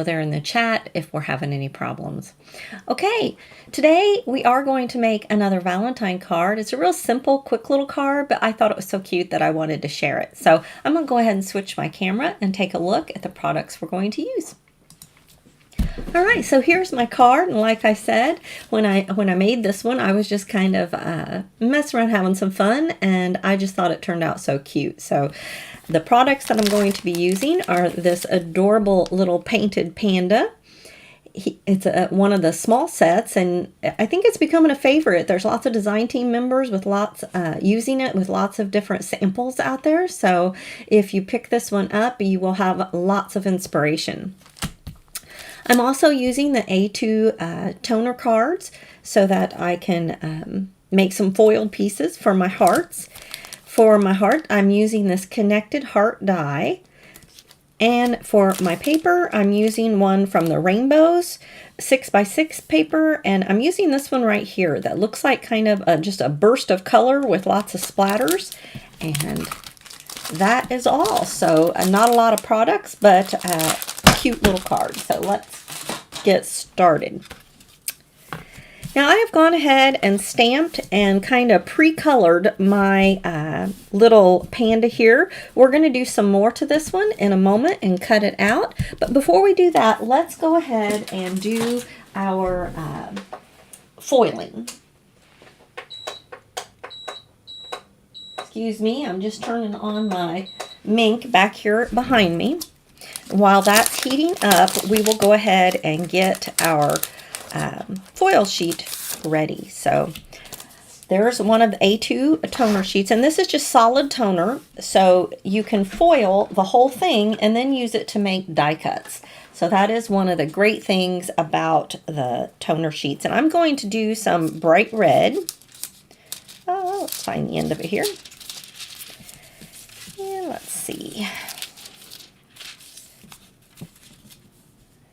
there in the chat if we're having any problems. Okay, today we are going to make another Valentine card. It's a real simple, quick little card, but I thought it was so cute that I wanted to share it. So I'm going to go ahead and switch my camera and take a look at the products we're going to use. All right, so here's my card, and like I said, when I made this one, I was just kind of messing around, having some fun, and I just thought it turned out so cute. So the products that I'm going to be using are this adorable little painted panda. It's one of the small sets, and I think it's becoming a favorite. There's lots of design team members with lots using it with lots of different samples out there. So if you pick this one up, you will have lots of inspiration. I'm also using the A2 toner cards so that I can make some foiled pieces for my hearts. For my heart, I'm using this connected heart die. And for my paper, I'm using one from the Rainbows 6x6 paper. And I'm using this one right here that looks like kind of just a burst of color with lots of splatters. And that is all. So not a lot of products, but cute little card. So let's get started. Now I have gone ahead and stamped and kind of pre-colored my little panda here. We're going to do some more to this one in a moment and cut it out. But before we do that, let's go ahead and do our foiling. Excuse me, I'm just turning on my Mink back here behind me. While that's heating up, we will go ahead and get our foil sheet ready. So there's one of the A2 toner sheets, and this is just solid toner, so you can foil the whole thing and then use it to make die cuts. So that is one of the great things about the toner sheets. And I'm going to do some bright red. Oh, let's find the end of it here. And let's see.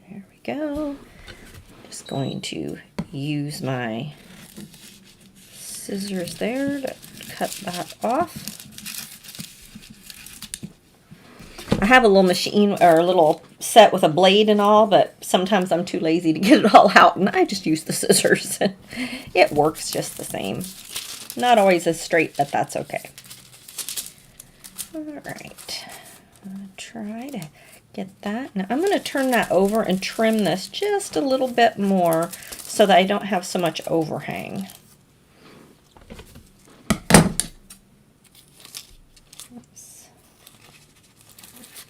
There we go. Just going to use my scissors there to cut that off. I have a little machine or a little set with a blade and all, but sometimes I'm too lazy to get it all out and I just use the scissors. It works just the same. Not always as straight, but that's okay. All right, I'm gonna try to get that. Now I'm going to turn that over and trim this just a little bit more so that I don't have so much overhang. Oops.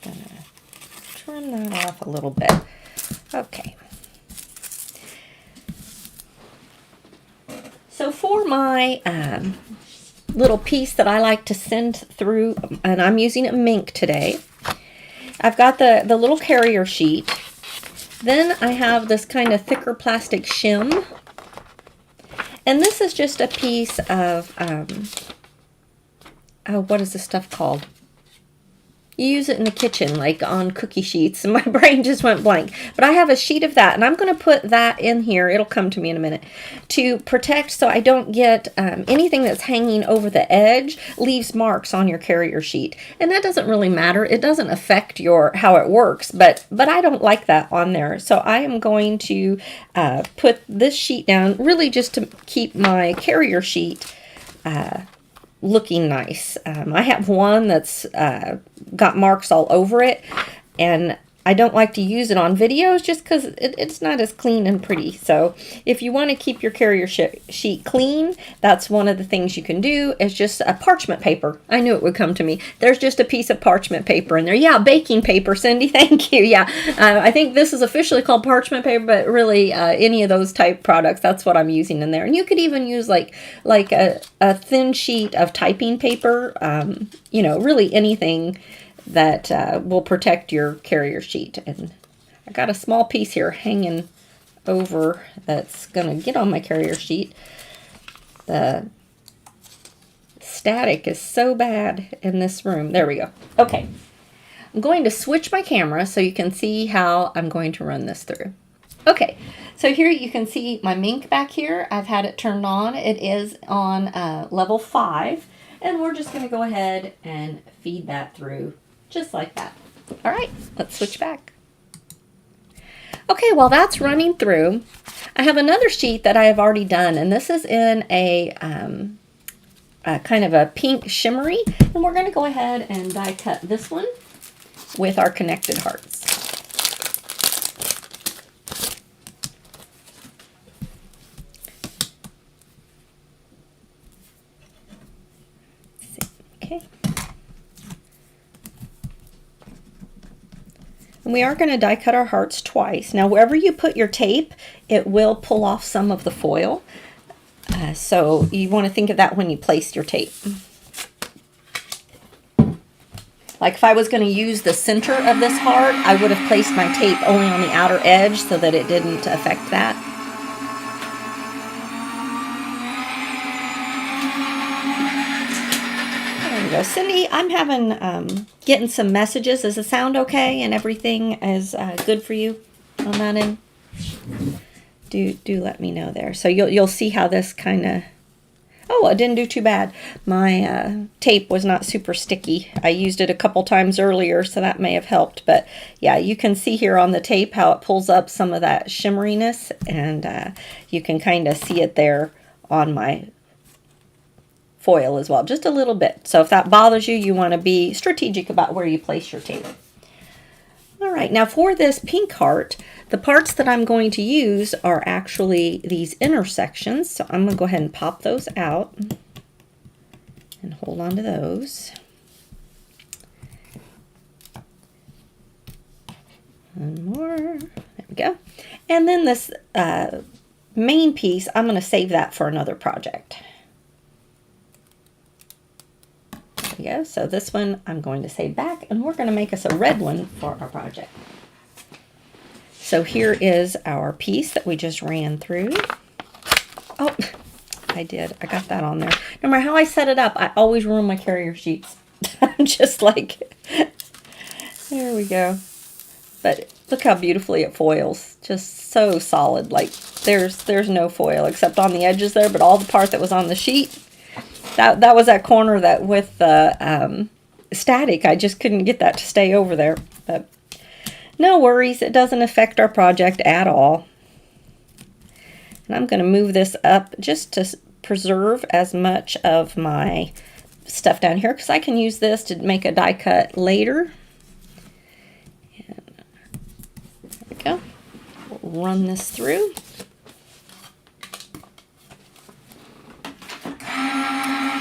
Gonna trim that off a little bit. Okay. So for my little piece that I like to send through, and I'm using a Mink today, I've got the little carrier sheet. Then I have this kind of thicker plastic shim. And this is just a piece of, oh, what is this stuff called? You use it in the kitchen, like on cookie sheets, and my brain just went blank. But I have a sheet of that, and I'm going to put that in here. It'll come to me in a minute. To protect so I don't get anything that's hanging over the edge leaves marks on your carrier sheet. And that doesn't really matter. It doesn't affect how it works, but I don't like that on there. So I am going to put this sheet down, really just to keep my carrier sheet looking nice. I have one that's got marks all over it, and I don't like to use it on videos just because it's not as clean and pretty. So if you want to keep your carrier sheet clean, that's one of the things you can do. It's just a parchment paper. I knew it would come to me. There's just a piece of parchment paper in there. Yeah, baking paper, Cindy. Thank you. Yeah, I think this is officially called parchment paper, but really any of those type products, that's what I'm using in there. And you could even use like a thin sheet of typing paper, you know, really anything that will protect your carrier sheet. And I got a small piece here hanging over that's going to get on my carrier sheet. The static is so bad in this room. There we go. Okay. I'm going to switch my camera so you can see how I'm going to run this through. Okay, so here you can see my Mink back here. I've had it turned on. It is on level 5. And we're just going to go ahead and feed that through just like that. All right, let's switch back. Okay, while that's running through, I have another sheet that I have already done, and this is in a kind of a pink shimmery, and we're going to go ahead and die cut this one with our connected hearts. Okay. And we are going to die cut our hearts twice. Now, wherever you put your tape, it will pull off some of the foil. So you want to think of that when you place your tape. Like if I was going to use the center of this heart, I would have placed my tape only on the outer edge so that it didn't affect that. There we go. Cindy, I'm having, getting some messages. Does the sound okay and everything is good for you on that end? Do let me know there. So you'll see how this kind of, oh, it didn't do too bad. My tape was not super sticky. I used it a couple times earlier, so that may have helped. But yeah, you can see here on the tape how it pulls up some of that shimmeriness, and you can kind of see it there on my foil as well, just a little bit. So if that bothers you, you want to be strategic about where you place your tape. All right, now for this pink heart, the parts that I'm going to use are actually these intersections. So I'm going to go ahead and pop those out and hold on to those. One more. There we go. And then this main piece, I'm going to save that for another project. There we go. So this one I'm going to save back, and we're going to make us a red one for our project. So here is our piece that we just ran through. Oh, I did. I got that on there. No matter how I set it up, I always ruin my carrier sheets. I'm just like, there we go. But look how beautifully it foils. Just so solid. Like there's no foil except on the edges there, but all the part that was on the sheet, that was that corner that with the static, I just couldn't get that to stay over there. But no worries, it doesn't affect our project at all. And I'm going to move this up just to preserve as much of my stuff down here, because I can use this to make a die cut later. And there we go. We'll run this through.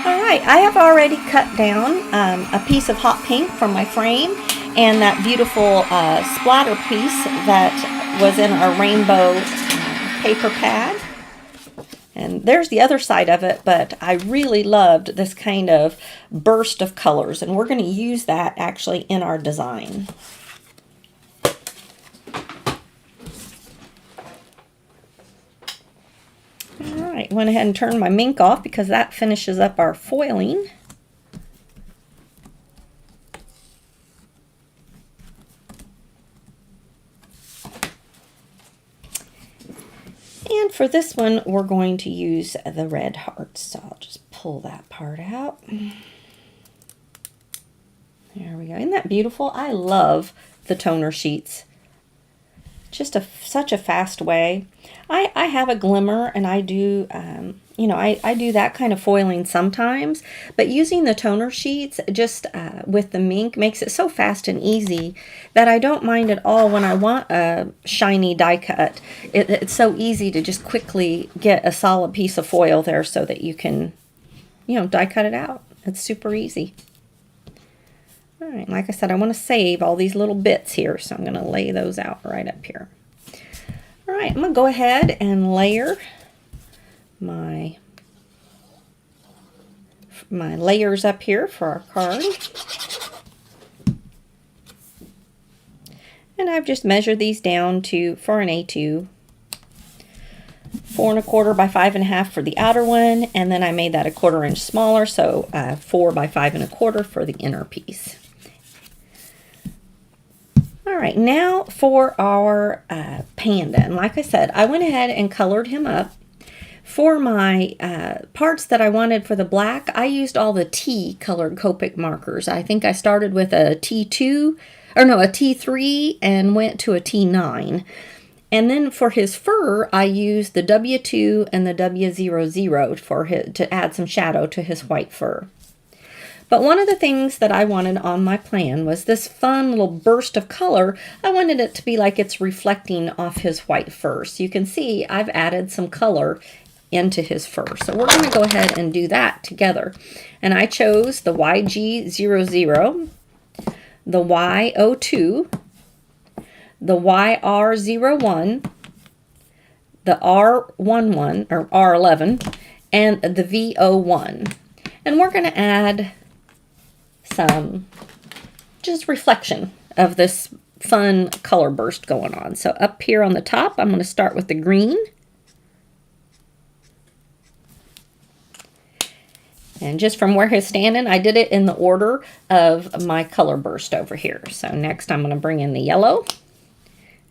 Alright, I have already cut down a piece of hot pink from my frame and that beautiful splatter piece that was in our rainbow paper pad. And there's the other side of it, but I really loved this kind of burst of colors, and we're going to use that actually in our design. Alright, went ahead and turned my ink off because that finishes up our foiling. And for this one, we're going to use the red hearts. So I'll just pull that part out. There we go. Isn't that beautiful? I love the toner sheets. Just such a fast way. I have a glimmer, and I do, you know, I do that kind of foiling sometimes, but using the toner sheets just with the mink makes it so fast and easy that I don't mind at all when I want a shiny die cut. It's so easy to just quickly get a solid piece of foil there so that you can, you know, die cut it out. It's super easy. All right, like I said, I want to save all these little bits here, so I'm going to lay those out right up here. All right, I'm going to go ahead and layer my layers up here for our card. And I've just measured these down to, for an A2, 4 1/4 by 5 1/2 for the outer one, and then I made that a 1/4 inch smaller, so 4 by 5 1/4 for the inner piece. All right, now for our panda. And like I said, I went ahead and colored him up. For my parts that I wanted for the black, I used all the T colored Copic markers. I think I started with a T2, or no, a T3 and went to a T9. And then for his fur, I used the W2 and the W00 for to add some shadow to his white fur. But one of the things that I wanted on my plan was this fun little burst of color. I wanted it to be like it's reflecting off his white fur. So you can see I've added some color into his fur. So we're going to go ahead and do that together. And I chose the YG00, the Y02, the YR01, the R11 or R11, and the V01. And we're going to add some just reflection of this fun color burst going on. So up here on the top, I'm going to start with the green. And just from where he's standing, I did it in the order of my color burst over here. So next I'm going to bring in the yellow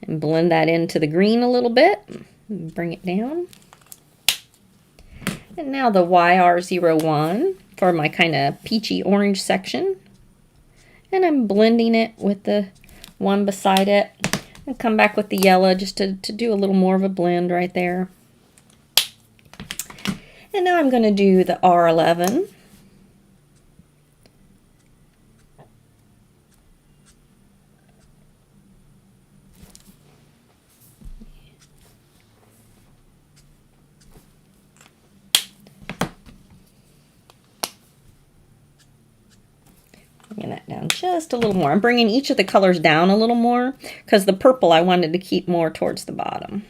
and blend that into the green a little bit. Bring it down. And now the YR01 for my kind of peachy orange section. And I'm blending it with the one beside it. And come back with the yellow just to do a little more of a blend right there. And now I'm going to do the R11. Bringing that down just a little more. I'm bringing each of the colors down a little more because the purple I wanted to keep more towards the bottom.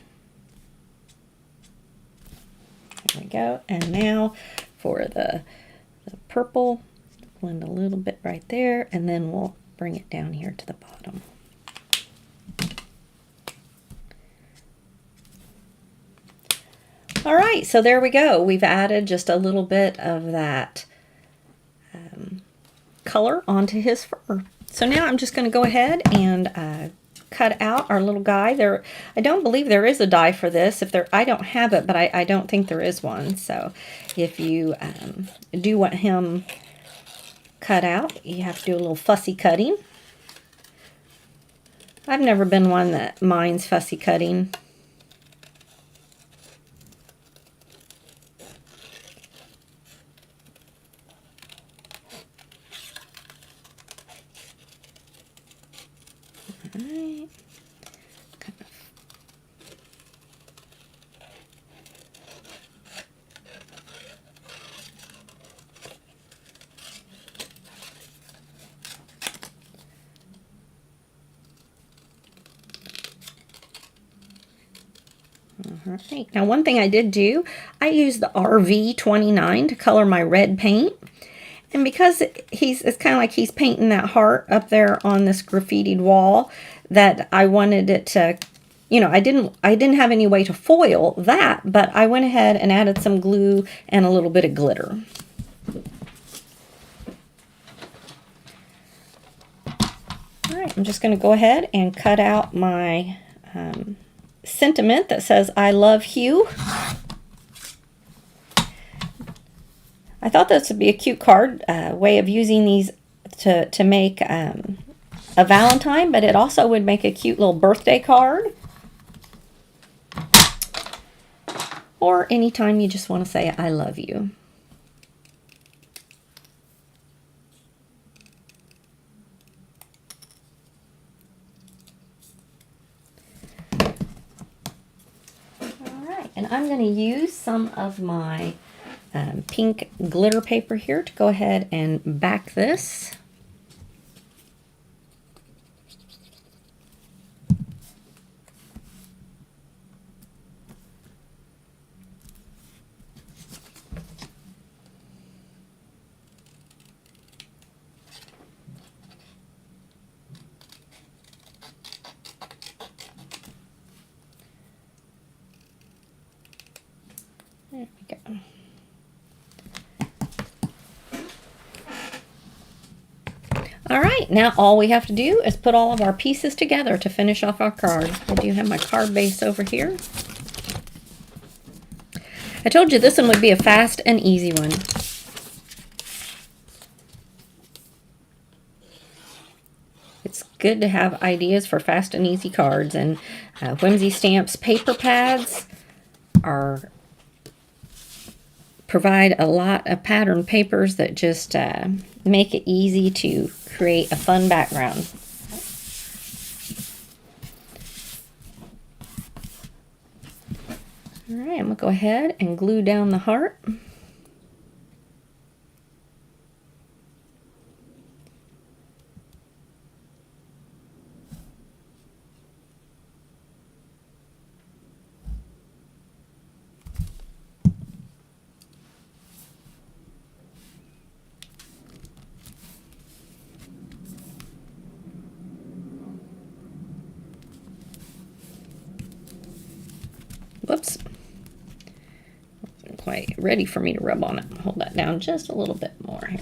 There we go. And now for the purple, blend a little bit right there, and then we'll bring it down here to the bottom. All right, so there we go. We've added just a little bit of that color onto his fur. So now I'm just going to go ahead and cut out our little guy. I don't believe there is a die for this. I don't have it, but I don't think there is one. So if you do want him cut out, you have to do a little fussy cutting. I've never been one that minds fussy cutting. Alright, now one thing I did do, I used the RV29 to color my red paint. And because it's kind of like he's painting that heart up there on this graffitied wall, that I wanted it to, you know, I didn't have any way to foil that, but I went ahead and added some glue and a little bit of glitter. Alright, I'm just going to go ahead and cut out my sentiment that says I love Hugh. I thought this would be a cute card, way of using these to make a Valentine, but it also would make a cute little birthday card. Or anytime you just want to say I love you. Alright, and I'm going to use some of my pink glitter paper here to go ahead and back this. There we go. All right, now all we have to do is put all of our pieces together to finish off our card. I do have my card base over here. I told you this one would be a fast and easy one. It's good to have ideas for fast and easy cards, and Whimsy Stamps paper pads provide a lot of pattern papers that just make it easy to create a fun background. All right, I'm going to go ahead and glue down the heart. Whoops. Wasn't quite ready for me to rub on it. Hold that down just a little bit more here.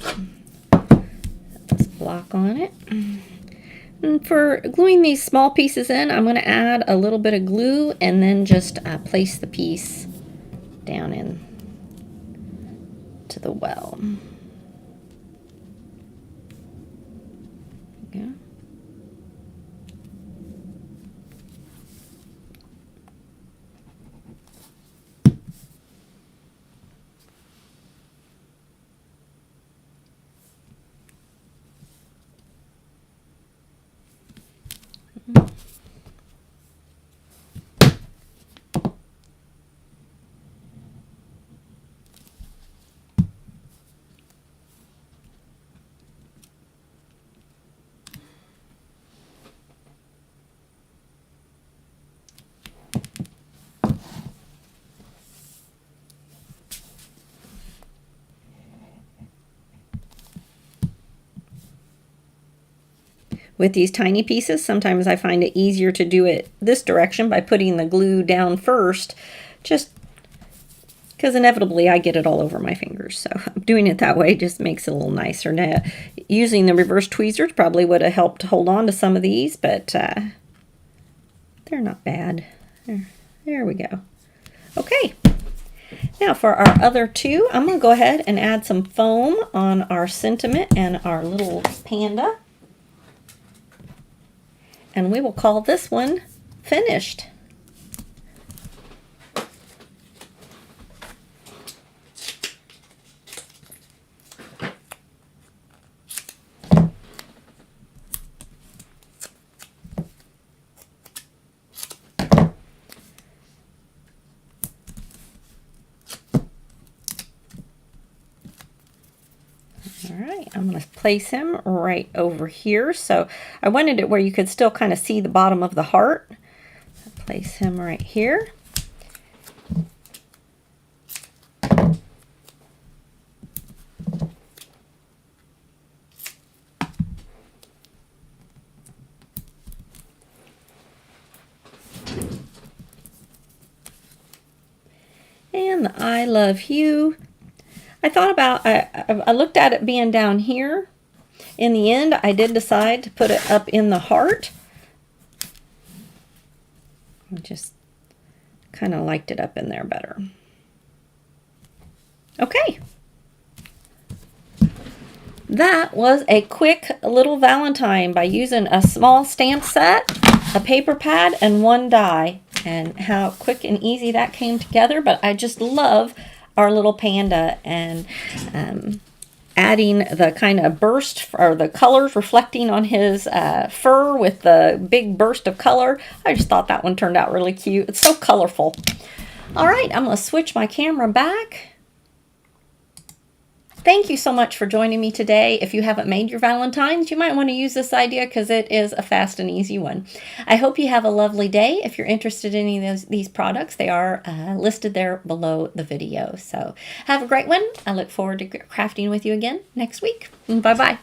Set this block on it. And for gluing these small pieces in, I'm going to add a little bit of glue and then just place the piece down in to the well. Yeah. With these tiny pieces, sometimes I find it easier to do it this direction by putting the glue down first, just because inevitably I get it all over my fingers. So doing it that way just makes it a little nicer. Now, using the reverse tweezers probably would have helped hold on to some of these, but they're not bad. There we go. Okay. Now for our other two, I'm going to go ahead and add some foam on our sentiment and our little panda. And we will call this one finished. Alright, I'm going to place him right over here. So I wanted it where you could still kind of see the bottom of the heart. Place him right here. And the I love you. I thought about, I looked at it being down here. In the end, I did decide to put it up in the heart. I just kind of liked it up in there better. Okay. That was a quick little Valentine by using a small stamp set, a paper pad, and one die. And how quick and easy that came together. But I just love our little panda, and adding the kind of burst or the colors reflecting on his fur with the big burst of color. I just thought that one turned out really cute. It's so colorful. All right, I'm going to switch my camera back. Thank you so much for joining me today. If you haven't made your Valentines, you might want to use this idea because it is a fast and easy one. I hope you have a lovely day. If you're interested in any of these products, they are listed there below the video. So have a great one. I look forward to crafting with you again next week. Bye-bye.